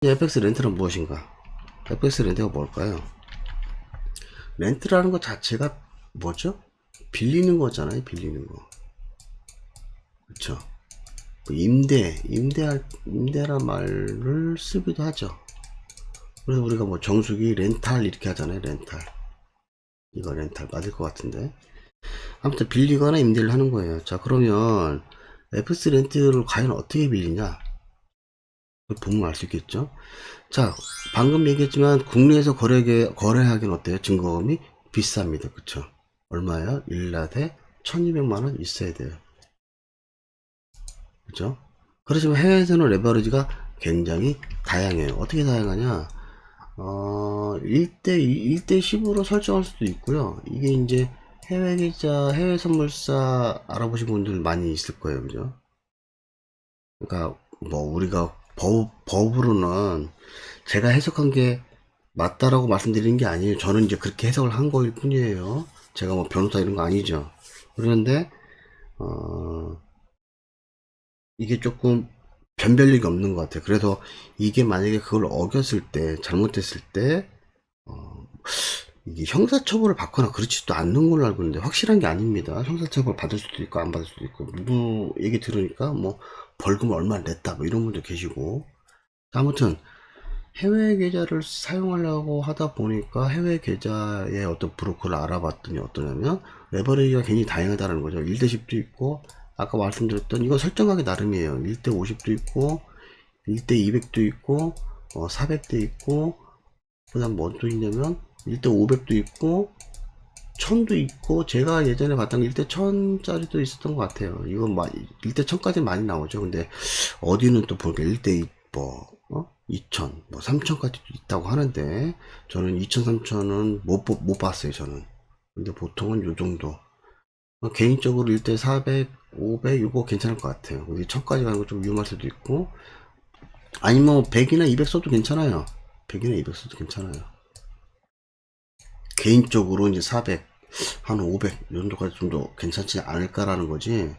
FX 렌트는 무엇인가? FX 렌트가 뭘까요? 렌트라는 것 자체가 뭐죠? 빌리는 거잖아요. 빌리는 거. 그쵸? 임대란 말을 쓰기도 하죠. 그래서 우리가 뭐 정수기 렌탈 이렇게 하잖아요. 렌탈. 이거 렌탈 맞을 것 같은데. 아무튼 빌리거나 임대를 하는 거예요. 자, 그러면 FX 렌트를 과연 어떻게 빌리냐? 보면 알 수 있겠죠? 자, 방금 얘기했지만 국내에서 거래하기는 어때요? 증거금이 비쌉니다. 그쵸? 얼마예요? 일라에 1200만원 있어야 돼요. 그죠? 그렇지만 해외에서는 레버리지가 굉장히 다양해요. 어떻게 다양하냐? 1대 10으로 설정할 수도 있고요. 이게 이제 해외 계좌, 해외 선물사 알아보신 분들 많이 있을 거예요. 그죠? 그러니까 뭐 우리가 법으로는 제가 해석한 게 맞다라고 말씀드리는 게 아니에요. 저는 이제 그렇게 해석을 한 거일 뿐이에요. 제가 뭐 변호사 이런 거 아니죠. 그런데 이게 조금 변별력이 없는 것 같아요. 그래서 이게 만약에 그걸 어겼을 때, 잘못했을 때 이게 형사처벌을 받거나 그렇지도 않는 걸로 알고 있는데 확실한 게 아닙니다. 형사처벌 받을 수도 있고 안 받을 수도 있고 누구 얘기 들으니까 뭐 벌금을 얼마 냈다 뭐 이런 분도 계시고. 아무튼 해외 계좌를 사용하려고 하다 보니까 해외 계좌의 어떤 브로커를 알아봤더니 어떠냐면 레버리지가 굉장히 다양하다는 거죠. 1대 10도 있고 아까 말씀드렸던 이거 설정하기 나름이에요. 1대 50도 있고 1대 200도 있고 400도 있고 그 다음 뭐 또 있냐면 1대 500도 있고 1000도 있고 제가 예전에 봤던 게 1대 1000짜리도 있었던 것 같아요. 이건 1대 1000까지 많이 나오죠. 근데 어디는 또 보니까 1대 2000, 뭐 3000까지도 있다고 하는데 저는 2000, 3000은 못 봤어요. 저는. 근데 보통은 요 정도. 개인적으로 1대 400, 500 이거 괜찮을 것 같아요. 근데 1000까지 가는 거 좀 위험할 수도 있고 아니면 100이나 200 써도 괜찮아요. 100이나 200 써도 괜찮아요. 개인적으로 이제 400, 한 500, 이 정도까지 좀 더 괜찮지 않을까라는 거지.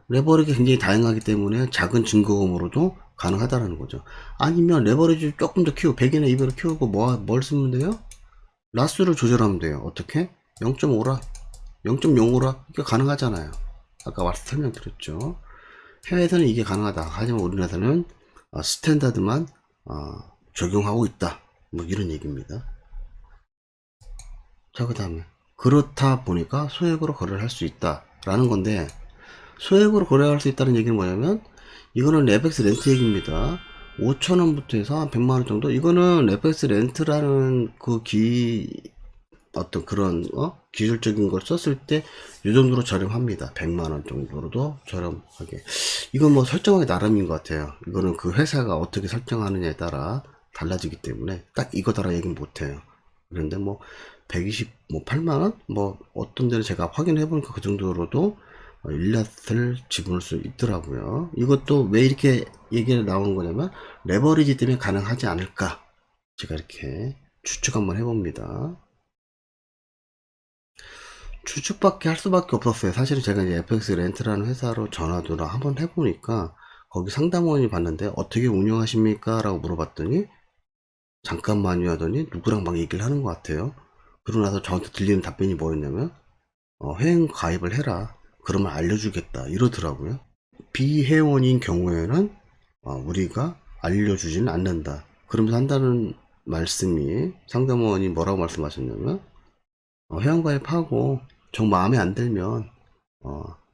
레버리지가 굉장히 다양하기 때문에 작은 증거금으로도 가능하다는 거죠. 아니면 레버리지 조금 더 키우고, 100이나 200을 키우고, 뭘 쓰면 돼요? 라스를 조절하면 돼요. 어떻게? 0.5라, 0.05라, 이게 가능하잖아요. 아까 설명드렸죠. 해외에서는 이게 가능하다. 하지만 우리나라에서는 스탠다드만 적용하고 있다. 뭐 이런 얘기입니다. 자, 그 다음에 그렇다 보니까 소액으로 거래를 할 수 있다라는 건데 소액으로 거래할 수 있다는 얘기는 뭐냐면 이거는 FX 렌트 얘기입니다. 5,000원부터 해서 한 100만원 정도 이거는 FX 렌트라는 어떤 그런 기술적인 걸 썼을 때 이 정도로 저렴합니다. 100만원 정도로도 저렴하게. 이건 뭐 설정하기 나름인 것 같아요. 이거는 그 회사가 어떻게 설정하느냐에 따라 달라지기 때문에 딱 이거다라 얘기는 못해요. 그런데 뭐 120, 뭐 8만원? 뭐 어떤 데는 제가 확인해 보니까 그 정도로도 일랏을 집어넣을 수 있더라고요. 이것도 왜 이렇게 얘기가 나오는 거냐면 레버리지 때문에 가능하지 않을까. 제가 이렇게 추측 한번 해봅니다. 추측밖에 할 수밖에 없었어요. 사실은 제가 이제 FX 렌트라는 회사로 전화도 한번 해보니까 거기 상담원이 봤는데 어떻게 운영하십니까? 라고 물어봤더니 잠깐만요 하더니 누구랑 막 얘기를 하는 것 같아요. 그러고 나서 저한테 들리는 답변이 뭐였냐면 회원 가입을 해라. 그러면 알려주겠다. 이러더라고요. 비회원인 경우에는 우리가 알려주지는 않는다. 그러면서 한다는 말씀이 상담원이 뭐라고 말씀하셨냐면 회원 가입하고 정 마음에 안 들면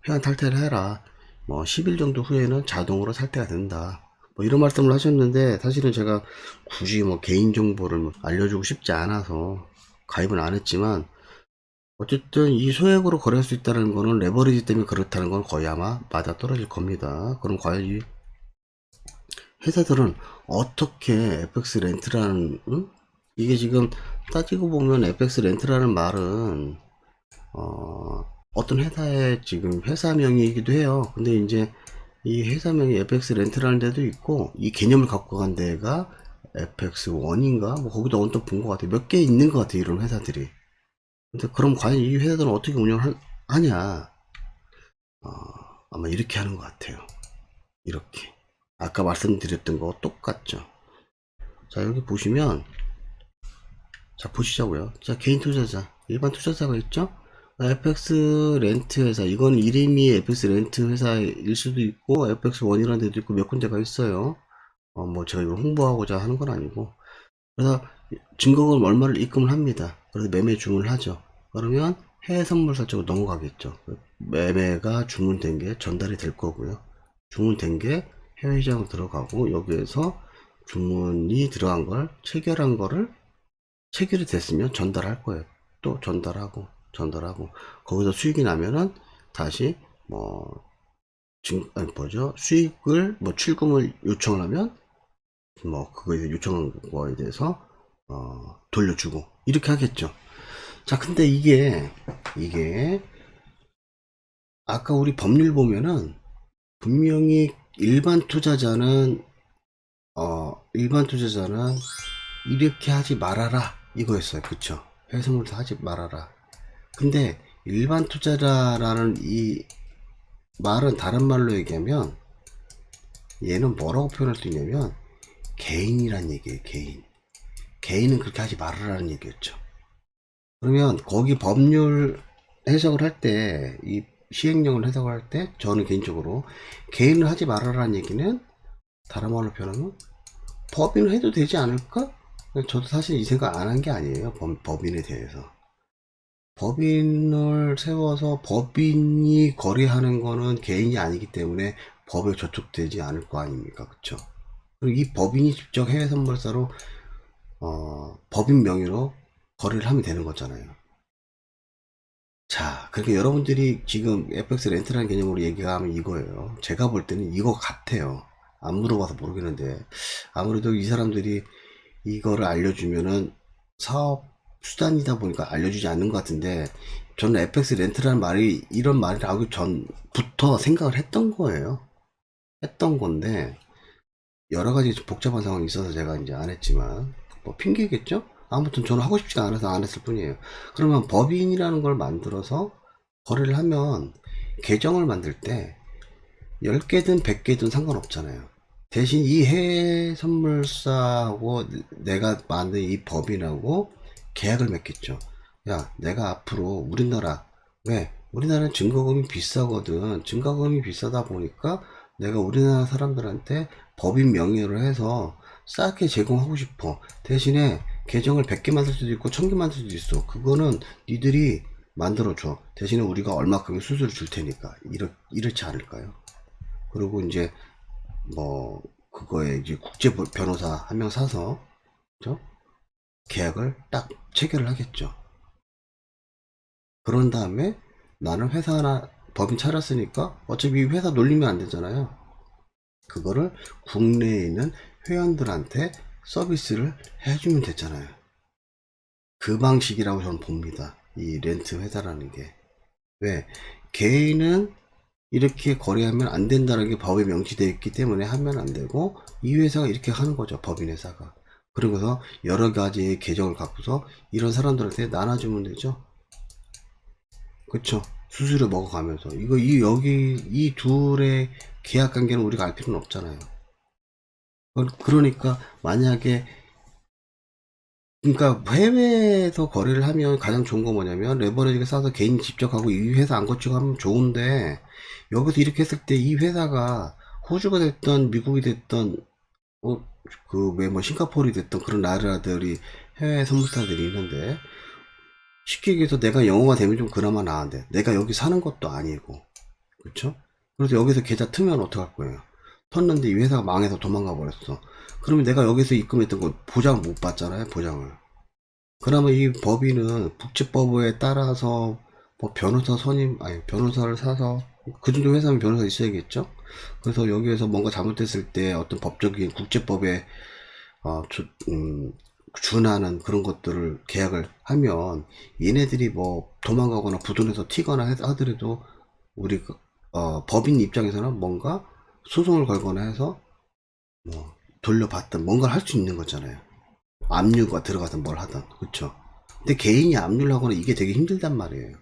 회원 탈퇴를 해라. 뭐 10일 정도 후에는 자동으로 탈퇴가 된다. 뭐 이런 말씀을 하셨는데 사실은 제가 굳이 뭐 개인정보를 알려주고 싶지 않아서 가입은 안 했지만 어쨌든 이 소액으로 거래할 수 있다는 거는 레버리지 때문에 그렇다는 건 거의 아마 맞아 떨어질 겁니다. 그럼 과연 이 회사들은 어떻게 FX 렌트라는 이게 지금 따지고 보면 FX 렌트라는 말은 어떤 회사의 지금 회사명이기도 해요. 근데 이제 이 회사명이 FX 렌트라는 데도 있고 이 개념을 갖고 간 데가 FX1인가 뭐 거기도 언뜻 본 것 같아요. 몇 개 있는 것 같아요. 이런 회사들이. 근데 그럼 과연 이 회사들은 어떻게 운영하냐? 아마 이렇게 하는 것 같아요. 이렇게. 아까 말씀드렸던 거 똑같죠. 자, 여기 보시면, 자, 보시자고요. 자, 개인 투자자, 일반 투자자가 있죠? FX 렌트 회사, 이건 이름이 FX 렌트 회사일 수도 있고, FX1이라는 데도 있고, 몇 군데가 있어요. 뭐, 제가 이걸 홍보하고자 하는 건 아니고. 그래서 증거금 얼마를 입금을 합니다. 그래서 매매 주문을 하죠. 그러면 해외 선물사 쪽으로 넘어가겠죠. 매매가 주문된 게 전달이 될 거고요. 주문된 게 해외 시장으로 들어가고, 여기에서 주문이 들어간 걸, 체결한 거를, 체결이 됐으면 전달할 거예요. 또 전달하고, 거기서 수익이 나면은 다시 뭐, 아니 뭐죠? 수익을, 뭐, 출금을 요청을 하면, 뭐, 그거에 요청한 거에 대해서, 돌려주고, 이렇게 하겠죠. 자, 근데 이게, 아까 우리 법률 보면은, 분명히 일반 투자자는 이렇게 하지 말아라. 이거였어요. 그쵸? 해외선물도 하지 말아라. 근데, 일반 투자자라는 이 말은 다른 말로 얘기하면, 얘는 뭐라고 표현할 수 있냐면, 개인이란 얘기예요, 개인. 개인은 그렇게 하지 말아라는 얘기였죠. 그러면 거기 법률 해석을 할 때, 이 시행령을 해석을 할 때, 저는 개인적으로 개인을 하지 말아라는 얘기는 다른 말로 표현하면 법인을 해도 되지 않을까? 저도 사실 이 생각 안 한 게 아니에요. 법인에 대해서. 법인을 세워서 법인이 거래하는 거는 개인이 아니기 때문에 법에 저촉되지 않을 거 아닙니까? 그쵸? 그리고 이 법인이 직접 해외 선물사로 법인 명의로 거래를 하면 되는 거잖아요. 자, 그러니까 여러분들이 지금 FX 렌트라는 개념으로 얘기하면 이거예요. 제가 볼 때는 이거 같아요. 안 물어봐서 모르겠는데, 아무래도 이 사람들이 이거를 알려주면은 사업 수단이다 보니까 알려주지 않는 것 같은데, 저는 FX 렌트라는 말이 이런 말이 나오기 전부터 생각을 했던 거예요. 했던 건데, 여러 가지 복잡한 상황이 있어서 제가 이제 안 했지만, 뭐 핑계겠죠? 아무튼 저는 하고 싶지가 않아서 안 했을 뿐이에요. 그러면 법인이라는 걸 만들어서 거래를 하면 계정을 만들 때 10개든 100개든 상관없잖아요. 대신 이 해외 선물사하고 내가 만든 이 법인하고 계약을 맺겠죠. 야, 내가 앞으로 우리나라, 왜? 우리나라는 증거금이 비싸거든. 증거금이 비싸다 보니까 내가 우리나라 사람들한테 법인 명의로 해서 싸게 제공하고 싶어. 대신에 계정을 100개 만들 수도 있고 1000개 만들 수도 있어. 그거는 니들이 만들어줘. 대신에 우리가 얼마큼의 수수료 줄 테니까. 이렇지 않을까요? 그리고 이제 뭐 그거에 이제 국제 변호사 한 명 사서, 그죠? 계약을 딱 체결을 하겠죠. 그런 다음에 나는 회사 하나 법인 차렸으니까 어차피 회사 놀리면 안 되잖아요. 그거를 국내에 있는 회원들한테 서비스를 해주면 됐잖아요. 그 방식이라고 저는 봅니다. 이 렌트 회사라는 게. 왜? 개인은 이렇게 거래하면 안 된다는 게 법에 명시되어 있기 때문에 하면 안 되고, 이 회사가 이렇게 하는 거죠. 법인 회사가. 그러고서 여러 가지의 계정을 갖고서 이런 사람들한테 나눠주면 되죠. 그쵸? 수수료 먹어가면서. 여기, 이 둘의 계약 관계는 우리가 알 필요는 없잖아요. 그러니까, 만약에, 그러니까 해외에서 거래를 하면 가장 좋은 거 뭐냐면, 레버리지가 싸서 개인 직접 하고 이 회사 안 거치고 하면 좋은데, 여기서 이렇게 했을 때 이 회사가 호주가 됐던, 미국이 됐던, 왜 뭐 싱가포르이 됐던 그런 나라들이 해외 선물사들이 있는데, 쉽게 얘기해서 내가 영어가 되면 좀 그나마 나은데 내가 여기 사는 것도 아니고, 그쵸? 그래서 여기서 계좌 트면 어떡할 거예요? 텄는데 이 회사가 망해서 도망가 버렸어. 그러면 내가 여기서 입금했던 거 보장 못 받잖아요, 보장을. 그러면 이 법인은 국제법에 따라서 뭐 변호사 선임, 아니 변호사를 사서, 그 정도 회사면 변호사 있어야겠죠? 그래서 여기에서 뭔가 잘못됐을 때 어떤 법적인 국제법에 어, 준하는 그런 것들을 계약을 하면, 얘네들이 뭐 도망가거나 부도내서 튀거나 하더라도 우리 법인 입장에서는 뭔가 소송을 걸거나 해서 뭐 돌려받든 뭔가를 할 수 있는 거잖아요. 압류가 들어가서 뭘 하든, 그쵸? 근데 개인이 압류를 하거나 이게 되게 힘들단 말이에요.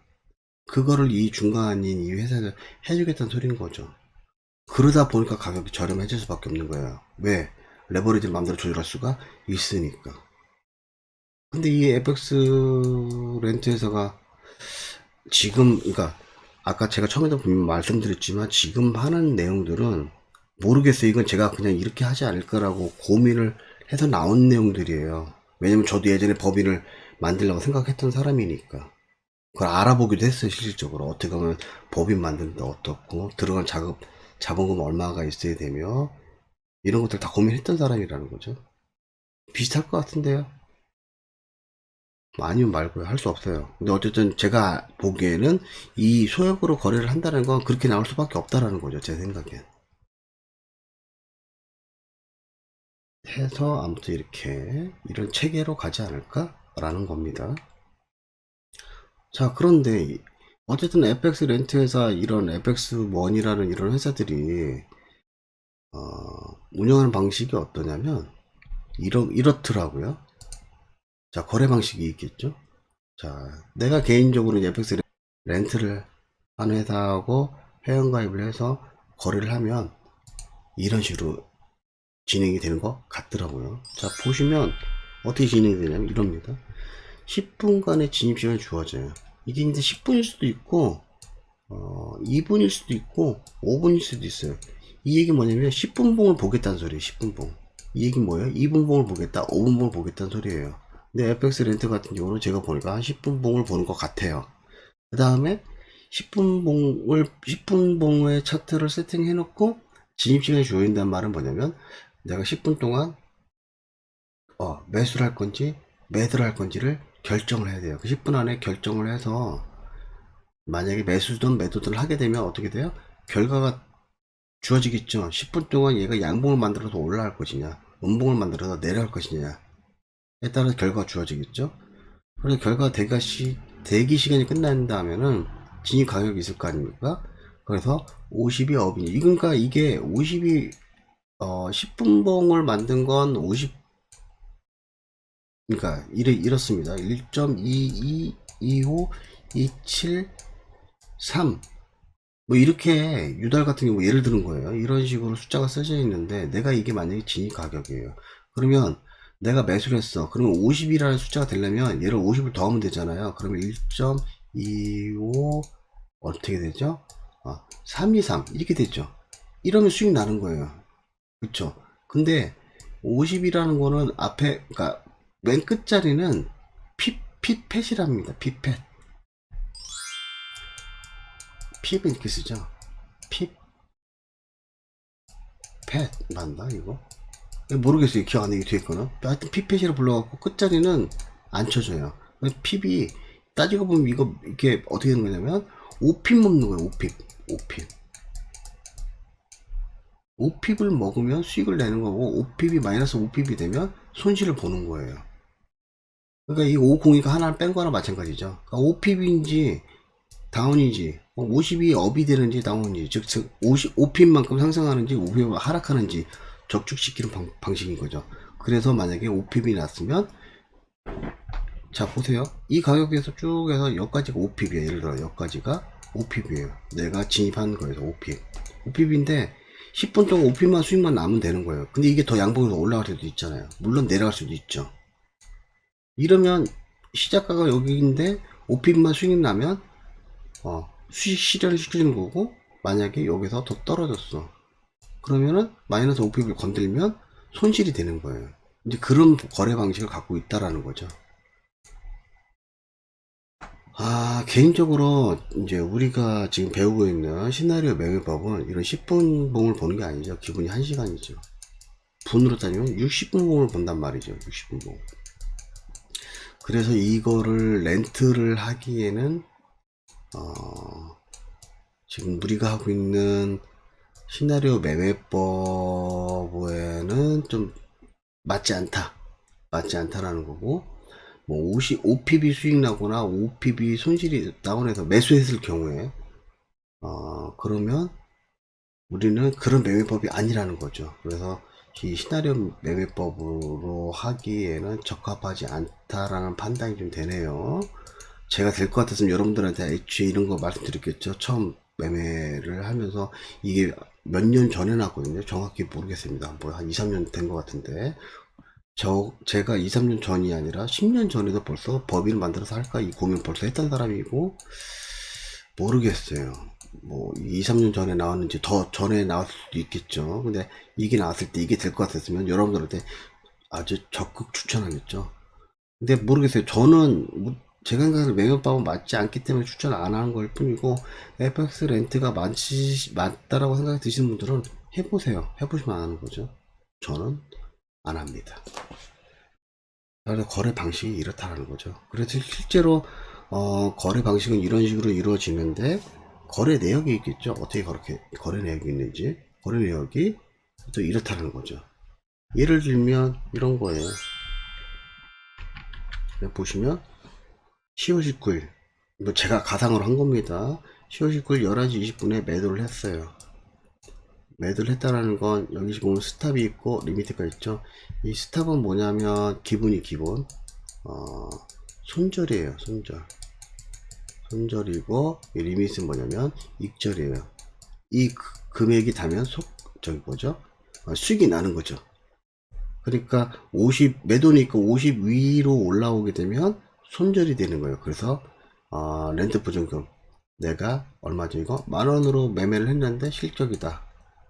그거를 이 중간인 이 회사에서 해주겠다는 소리인 거죠. 그러다 보니까 가격이 저렴해질 수밖에 없는 거예요. 왜? 레버리지를 마음대로 조절할 수가 있으니까. 근데 이 FX 렌트 회사가 지금, 그러니까 아까 제가 처음에도 분명 말씀드렸지만 지금 하는 내용들은 모르겠어요. 이건 제가 그냥 이렇게 하지 않을 거라고 고민을 해서 나온 내용들이에요. 왜냐면 저도 예전에 법인을 만들려고 생각했던 사람이니까. 그걸 알아보기도 했어요. 실질적으로 어떻게 보면 법인 만드는데 어떻고 들어간 자본금 얼마가 있어야 되며 이런 것들 다 고민했던 사람이라는 거죠. 비슷할 것 같은데요. 아니면 말고요. 할 수 없어요. 근데 어쨌든 제가 보기에는 이 소액으로 거래를 한다는 건 그렇게 나올 수밖에 없다라는 거죠. 제 생각엔. 해서 아무튼 이렇게 이런 체계로 가지 않을까라는 겁니다. 자, 그런데 어쨌든 FX 렌트 회사 이런 FX 원이라는 이런 회사들이 운영하는 방식이 어떠냐면 이렇더라고요. 자, 거래 방식이 있겠죠. 자, 내가 개인적으로 이제 FX 렌트를 하는 회사하고 회원가입을 해서 거래를 하면 이런 식으로 진행이 되는 것 같더라고요. 자, 보시면 어떻게 진행이 되냐면 이럽니다. 10분간의 진입시간이 주어져요. 이게 이제 10분일 수도 있고 2분일 수도 있고 5분일 수도 있어요. 이 얘기 뭐냐면 10분봉을 보겠다는 소리예요. 10분봉. 이 얘기 뭐예요? 2분봉을 보겠다, 5분봉을 보겠다는 소리예요. 근데 FX 렌트 같은 경우는 제가 보니까 한 10분봉을 보는 것 같아요. 그 다음에 10분봉의 차트를 세팅해 놓고 진입시간이 주어진다는 말은 뭐냐면 내가 10분 동안 매수를 할 건지 매도를 할 건지를 결정을 해야 돼요. 그 10분 안에 결정을 해서 만약에 매수든 매도든 하게 되면 어떻게 돼요? 결과가 주어지겠죠. 10분 동안 얘가 양봉을 만들어서 올라갈 것이냐, 음봉을 만들어서 내려갈 것이냐에 따라서 결과가 주어지겠죠. 그래서 결과 대기 시간이 끝난다 하면은 진입 가격이 있을 거 아닙니까? 그래서 50이 업이니. 그러니까 이게 50이 10분봉을 만든 건 50, 그러니까 이렇습니다. 1.2225 273 뭐 이렇게 유달 같은 경우 예를 드는 거예요. 이런 식으로 숫자가 써져 있는데 내가 이게 만약에 진입 가격이에요. 그러면 내가 매수를 했어. 그러면 50이라는 숫자가 되려면 얘를 50을 더하면 되잖아요. 그러면 1.25 어떻게 되죠? 323 이렇게 되죠. 이러면 수익 나는 거예요. 그쵸? 근데 50이라는 거는 앞에, 그러니까 맨 끝자리는 핏펫이랍니다. 핏펫. 핏은 이렇게 쓰죠. 핏펫 맞나 이거? 모르겠어요. 기억 안 나게 뒤에 거는. 하여튼 핏펫이라 불러갖고 끝자리는 안 쳐져요. 핍이 따지고 보면 이게 어떻게 되는 거냐면 5핍 먹는 거예요. 5핍. 5핍을 먹으면 수익을 내는 거고 5핍이 마이너스 5핍이 되면 손실을 보는 거예요. 그러니까 이 502가 하나를 뺀 거나 마찬가지죠. 그러니까 5핍인지 다운인지 50이 업이 되는지 다운인지 즉 5핍만큼 상승하는지 5핍 하락하는지 적축시키는 방식인 거죠. 그래서 만약에 5핍이 났으면 자 보세요. 이 가격에서 쭉 해서 여기까지가 5핍이에요. 예를 들어 여기까지가 5핍이에요. 내가 진입한 거에서 5핍. 5핍인데 10분 동안 5핍만 수익만 나면 되는 거예요. 근데 이게 더 양봉에서 올라갈 수도 있잖아요. 물론 내려갈 수도 있죠. 이러면 시작가가 여기인데 5핍만 수익 나면 수익 실현을 시켜주는 거고 만약에 여기서 더 떨어졌어. 그러면은 마이너스 5핍을 건들면 손실이 되는 거예요. 이제 그런 거래 방식을 갖고 있다라는 거죠. 개인적으로 이제 우리가 지금 배우고 있는 시나리오 매매법은 이런 10분 봉을 보는 게 아니죠. 기본이 1시간이죠. 분으로 따지면 60분 봉을 본단 말이죠. 60분 봉. 그래서 이거를 렌트를 하기에는 지금 우리가 하고 있는 시나리오 매매법에는 좀 맞지 않다라는 거고, 뭐 5핍이 수익 나거나 5핍이 손실이 다운해서 매수했을 경우에 그러면 우리는 그런 매매법이 아니라는 거죠. 그래서 이 시나리오 매매법으로 하기에는 적합하지 않다라는 판단이 좀 되네요. 제가 될 것 같았으면 여러분들한테 애초에 이런 거 말씀드렸겠죠. 처음 매매를 하면서 이게 몇 년 전에 나왔거든요. 정확히 모르겠습니다. 뭐 한 2, 3년 된 것 같은데 제가 2, 3년 전이 아니라 10년 전에도 벌써 법인을 만들어서 할까 이 고민 벌써 했던 사람이고 모르겠어요. 뭐 2, 3년 전에 나왔는지 더 전에 나왔을 수도 있겠죠. 근데 이게 나왔을 때 이게 될 것 같았으면 여러분들한테 아주 적극 추천하겠죠. 근데 모르겠어요. 저는 제가 생각하는 매매법은 맞지 않기 때문에 추천 안 하는 걸 뿐이고 FX 렌트가 맞다라고 생각이 드시는 분들은 해보세요. 해보시면 아는 거죠. 저는 안 합니다. 그래서 거래 방식이 이렇다라는 거죠. 그래서 실제로 거래 방식은 이런 식으로 이루어지는데 거래 내역이 있겠죠. 어떻게 그렇게 거래 내역이 있는지 거래 내역이 또 이렇다는 거죠. 예를 들면 이런 거예요. 보시면 10월 19일 뭐 제가 가상으로 한 겁니다. 10월 19일 11시 20분에 매도를 했어요. 매도를 했다라는 건 여기 보면 스탑이 있고 리미트가 있죠. 이 스탑은 뭐냐면 기본 손절이에요. 손절이고 이 리밋은 뭐냐면 익절이에요. 이 금액이 닿으면 저기 뭐죠? 수익이 나는 거죠. 그러니까 50 매도니까 50 위로 올라오게 되면 손절이 되는 거예요. 그래서 렌트 보증금 내가 얼마죠? 이거 만원으로 매매를 했는데 실적이다.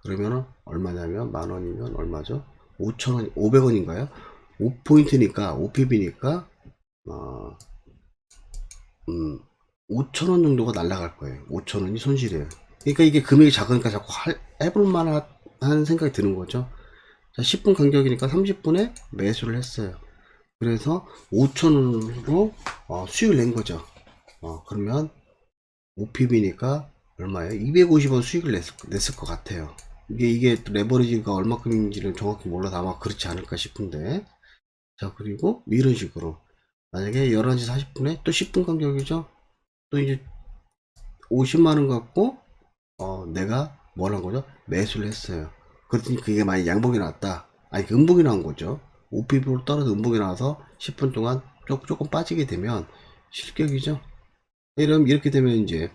그러면은 얼마냐면 만원이면 얼마죠? 5천원 500원인가요? 5포인트니까 5pb니까 5천원 정도가 날라갈 거예요. 5천원이 손실이에요. 그러니까 이게 금액이 작으니까 자꾸 해볼 만한 생각이 드는 거죠. 자, 10분 간격이니까 30분에 매수를 했어요. 그래서 5천원으로 수익을 낸 거죠. 그러면 5pb니까 얼마예요? 250원 수익을 냈을 것 같아요. 이게 레버리지가 얼마큼인지를 정확히 몰라서 아마 그렇지 않을까 싶은데. 자, 그리고 이런 식으로 만약에 11시 40분에 또 10분 간격이죠. 또 이제 50만원 갖고 내가 뭘 한 거죠? 매수를 했어요. 그랬더니 그게 만약 양봉이 나왔다. 아니 음봉이 나온 거죠. 5pb로 떨어져 음봉이 나와서 10분 동안 조금 빠지게 되면 실격이죠. 이러면 이렇게 되면 이제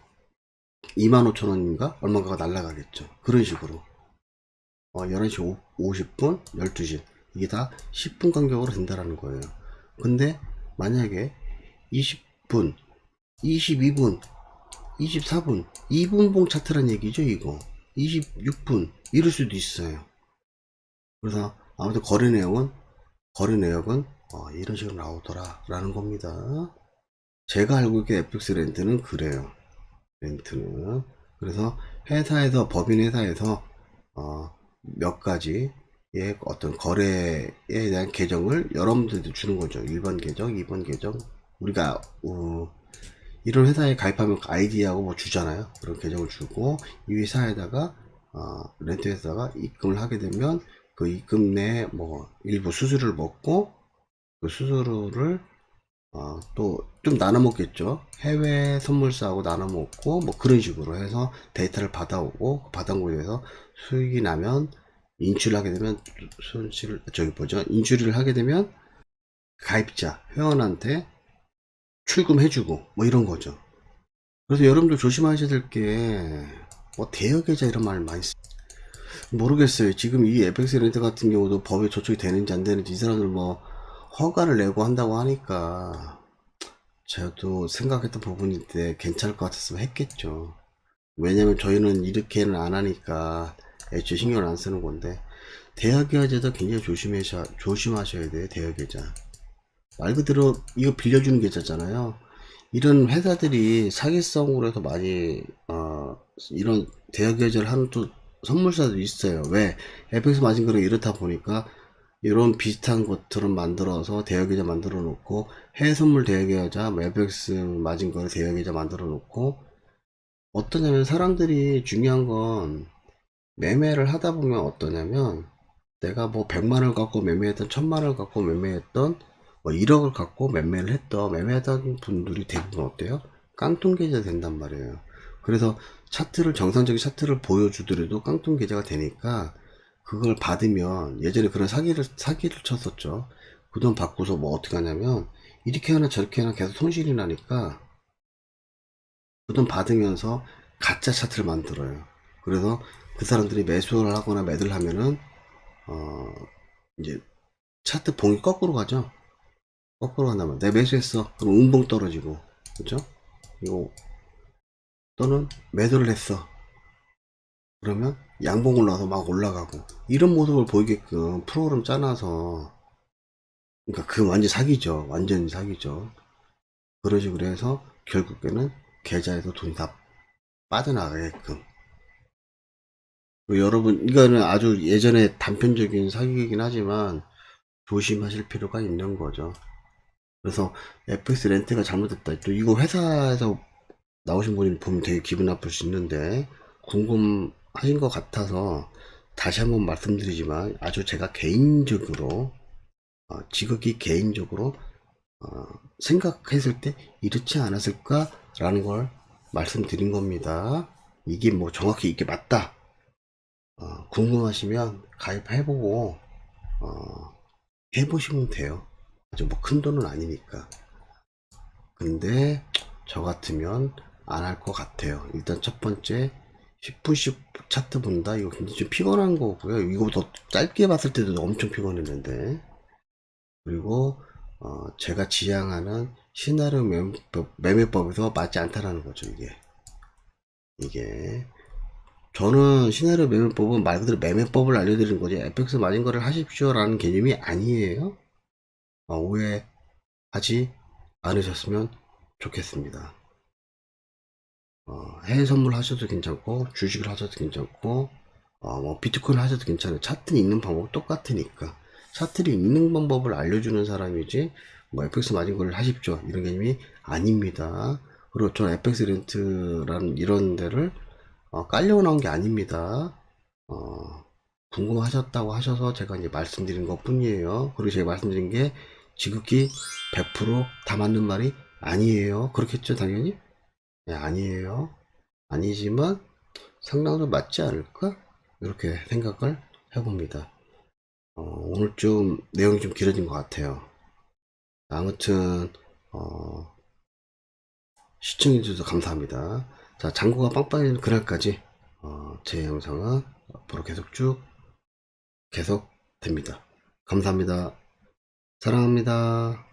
25,000원인가 얼마가 날라가겠죠. 그런 식으로 11시 50분 12시 이게 다 10분 간격으로 된다라는 거예요. 근데 만약에 20분 22분 24분 2분봉 차트란 얘기죠. 이거 26분 이럴 수도 있어요. 그래서 아무튼 거래 내역은 이런 식으로 나오더라 라는 겁니다. 제가 알고 있게 FX 렌트는 그래요. 렌트는 그래서 법인 회사에서 몇 가지의 어떤 거래에 대한 계정을 여러분들한테 주는 거죠. 1번 계정, 2번 계정. 우리가 이런 회사에 가입하면 아이디하고 뭐 주잖아요. 그런 계정을 주고 이 회사에다가 렌트 회사가 입금을 하게 되면 그 입금 내에 뭐 일부 수수료를 먹고 그 수수료를 또 좀 나눠 먹겠죠. 해외 선물사하고 나눠 먹고 뭐 그런 식으로 해서 데이터를 받아오고 그 받아온 거에 대해서 수익이 나면 인출을 하게 되면 인출을 하게 되면 가입자 회원한테 출금해주고 뭐 이런 거죠. 그래서 여러분들 조심하셔야 될 게 뭐 대여계좌 이런 말 많이 모르겠어요. 지금 이 FX 렌트 같은 경우도 법에 저촉이 되는지 안 되는지 이 사람들 뭐 허가를 내고 한다고 하니까 저도 생각했던 부분인데 괜찮을 것 같았으면 했겠죠. 왜냐면 저희는 이렇게는 안 하니까 애초에 신경을 안 쓰는 건데 대여계좌도 굉장히 조심하셔야 돼요. 대여계좌 말 그대로 이거 빌려주는 계좌잖아요. 이런 회사들이 사기성으로 해서 많이 이런 대여계좌를 하는 또 선물사도 있어요. 왜? FX 마진거래 이렇다 보니까 이런 비슷한 것들은 만들어서 대여계좌 만들어 놓고 해외선물 대여계좌, FX 마진거래 대여계좌 만들어 놓고 어떠냐면 사람들이 중요한 건 매매를 하다 보면 어떠냐면 내가 뭐 100만원을 갖고 매매했던 1000만원을 갖고 매매했던 뭐 1억을 갖고 매매하던 분들이 대부분 어때요? 깡통 계좌 된단 말이에요. 그래서 정상적인 차트를 보여주더라도 깡통 계좌가 되니까 그걸 받으면 예전에 그런 사기를 쳤었죠. 그 돈 받고서 뭐 어떻게 하냐면 이렇게 하나 저렇게 하나 계속 손실이 나니까 그 돈 받으면서 가짜 차트를 만들어요. 그래서 그 사람들이 매수를 하거나 매도를 하면은 이제 차트 봉이 거꾸로 가죠. 거꾸로 간다면 내 매수했어. 그럼 운봉 떨어지고, 그죠? 이거 또는 매도를 했어. 그러면 양봉 올라와서 막 올라가고 이런 모습을 보이게끔 프로그램 짜놔서, 그러니까 그 완전 사기죠. 완전 사기죠. 그런 식으로 해서 결국에는 계좌에서 돈이 다 빠져나가게끔. 여러분, 이거는 아주 예전에 단편적인 사기이긴 하지만 조심하실 필요가 있는 거죠. 그래서 FX 렌트가 잘못됐다. 또 이거 회사에서 나오신 분이 보면 되게 기분 나쁠 수 있는데, 궁금하신 것 같아서 다시 한번 말씀드리지만, 아주 제가 개인적으로, 지극히 개인적으로 생각했을 때 이렇지 않았을까라는 걸 말씀드린 겁니다. 이게 뭐 정확히 이게 맞다, 궁금하시면 가입해보고 해보시면 돼요. 아주 뭐 큰 돈은 아니니까. 근데 저 같으면 안 할 것 같아요. 일단 첫 번째 10분씩 차트 본다, 이거 굉장히 좀 피곤한 거고요. 이거 더 짧게 봤을 때도 엄청 피곤했는데. 그리고 제가 지향하는 시나리오 매매법에서 맞지 않다라는 거죠. 이게 저는 시나리오 매매법은 말 그대로 매매법을 알려드리는 거지 FX 마진 거를 하십시오 라는 개념이 아니에요. 오해하지 않으셨으면 좋겠습니다. 해외 선물 하셔도 괜찮고, 주식을 하셔도 괜찮고, 뭐 비트코인 하셔도 괜찮아요. 차트는 읽는 방법 똑같으니까. 차트를 읽는 방법을 알려주는 사람이지, 뭐 FX 마진 거를 하십시오 이런 개념이 아닙니다. 그리고 저는 FX 렌트라는 이런 데를 깔려 나온 게 아닙니다. 어, 궁금하셨다고 하셔서 제가 이제 말씀드린 것 뿐이에요. 그리고 제가 말씀드린 게 지극히 100%다 맞는 말이 아니에요. 그렇겠죠, 당연히? 네, 아니에요. 아니지만 상당수 맞지 않을까? 이렇게 생각을 해봅니다. 오늘 좀 내용이 좀 길어진 것 같아요. 아무튼 시청해주셔서 감사합니다. 자, 잔고가 빵빵해지는 그날까지 제 영상은 앞으로 계속 됩니다. 감사합니다. 사랑합니다.